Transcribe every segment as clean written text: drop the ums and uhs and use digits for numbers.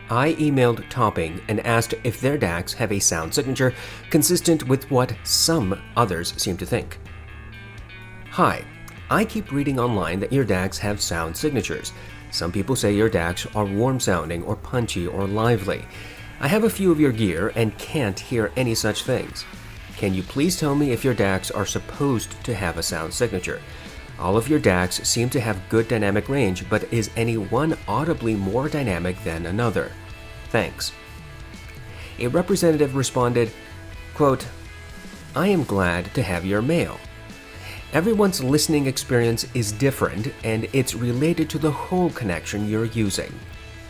I emailed Topping and asked if their Dacs have a sound signature consistent with what some others seem to think. Hi, I keep reading online that your Dacs have sound signatures. Some people say your Dacs are warm-sounding or punchy or lively. I have a few of your gear and can't hear any such things. Can you please tell me if your Dacs are supposed to have a sound signature? All of your Dacs seem to have good dynamic range, but is any one audibly more dynamic than another? Thanks. A representative responded, quote, I am glad to have your mail. Everyone's listening experience is different, and it's related to the whole connection you're using.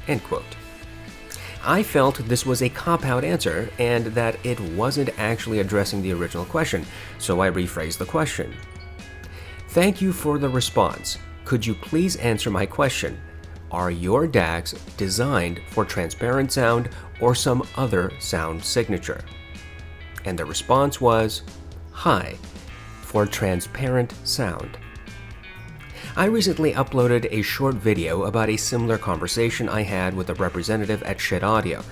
End quote. I felt this was a cop-out answer and that it wasn't actually addressing the original question, so I rephrased the question. Thank you for the response. Could you please answer my question? Are your Dacs designed for transparent sound or some other sound signature? And the response was, hi, for transparent sound. I recently uploaded a short video about a similar conversation I had with a representative at Shit Audio.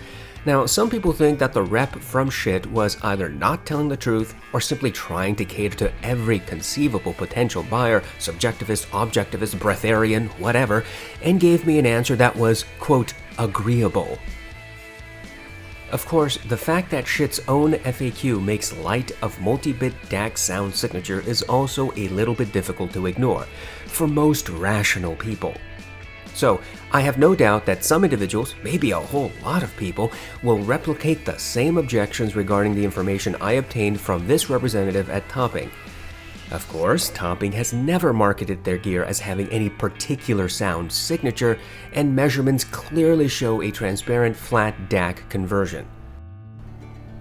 Now, some people think that the rep from Shit was either not telling the truth or simply trying to cater to every conceivable potential buyer, subjectivist, objectivist, breatharian, whatever, and gave me an answer that was, quote, agreeable. Of course, the fact that Shit's own FAQ makes light of multi-bit DAC sound signature is also a little bit difficult to ignore for most rational people. So, I have no doubt that some individuals, maybe a whole lot of people, will replicate the same objections regarding the information I obtained from this representative at Topping. Of course, Topping has never marketed their gear as having any particular sound signature, and measurements clearly show a transparent flat DAC conversion.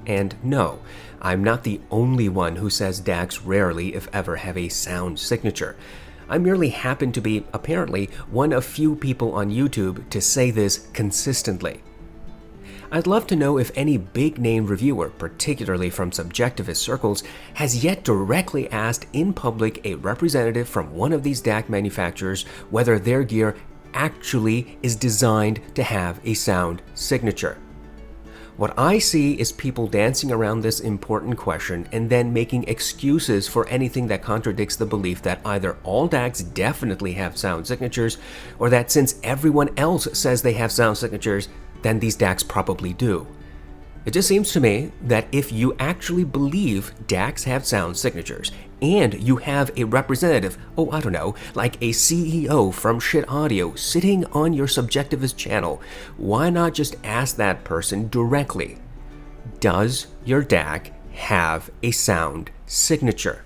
And no, I'm not the only one who says Dacs rarely, if ever, have a sound signature. I merely happen to be, apparently, one of few people on YouTube to say this consistently. I'd love to know if any big-name reviewer, particularly from subjectivist circles, has yet directly asked in public a representative from one of these DAC manufacturers whether their gear actually is designed to have a sound signature. What I see is people dancing around this important question and then making excuses for anything that contradicts the belief that either all DACs definitely have sound signatures, or that since everyone else says they have sound signatures, then these Dacs probably do. It just seems to me that if you actually believe Dacs have sound signatures, and you have a representative, like a CEO from Shit Audio sitting on your subjectivist channel, why not just ask that person directly, does your DAC have a sound signature?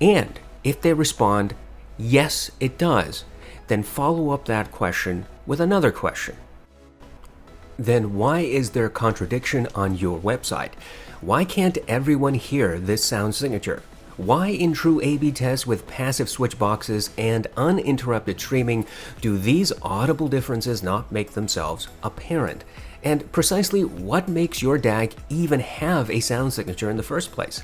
And if they respond, yes, it does, then follow up that question with another question. Then why is there contradiction on your website? Why can't everyone hear this sound signature? Why in true A/B tests with passive switch boxes and uninterrupted streaming do these audible differences not make themselves apparent? And precisely what makes your DAC even have a sound signature in the first place?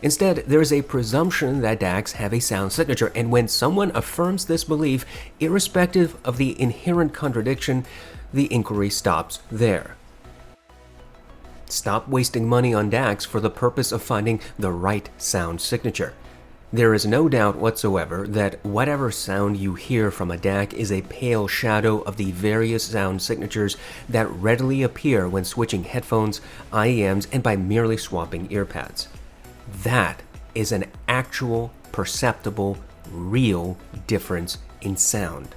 Instead, there is a presumption that Dacs have a sound signature, and when someone affirms this belief, irrespective of the inherent contradiction, the inquiry stops there. Stop wasting money on Dacs for the purpose of finding the right sound signature. There is no doubt whatsoever that whatever sound you hear from a DAC is a pale shadow of the various sound signatures that readily appear when switching headphones, IEMs, and by merely swapping earpads. That is an actual, perceptible, real difference in sound.